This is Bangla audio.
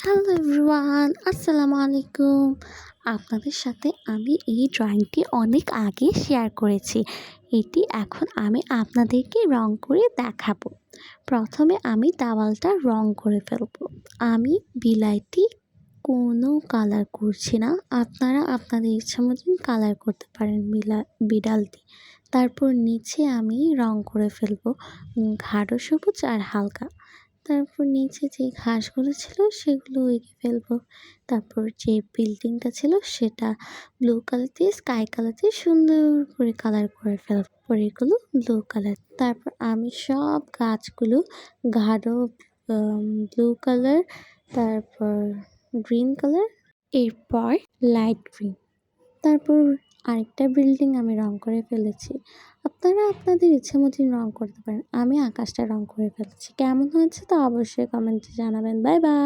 হ্যালো এভরিওয়ান, আসসালামু আলাইকুম। আপনাদের সাথে আমি এই ড্রয়িংটি অনেক আগে শেয়ার করেছি। এটি এখন আমি আপনাদেরকে রং করে দেখাবো। প্রথমে আমি দেওয়ালটা রং করে ফেলবো। আমি বিলাইটি কোনো কালার করছি না, আপনারা আপনাদের ইচ্ছা মতন কালার করতে পারেন বিড়ালটি। তারপর নিচে আমি রং করে ফেলবো গাঢ় সবুজ আর হালকা। তারপর নিচে যে ঘাসগুলো ছিল সেগুলো এঁকে ফেলবো। তারপর যে বিল্ডিংটা ছিল সেটা ব্লু কালার দিয়ে স্কাই কালার দিয়ে সুন্দর করে কালার করে ফেলবো। পরে এগুলো ব্লু কালার। তারপর আমি সব গাছগুলো গাঢ় ব্লু কালার, তারপর গ্রিন কালার, এরপর লাইট গ্রিন। তারপর আরেকটা বিল্ডিং আমি রং করে ফেলেছি। আপনারা আপনাদের ইচ্ছে মতন রং করতে পারেন। আমি আকাশটা রং করে ফেলেছি। কেমন হয়েছে তা অবশ্যই কমেন্টে জানাবেন। Bye bye.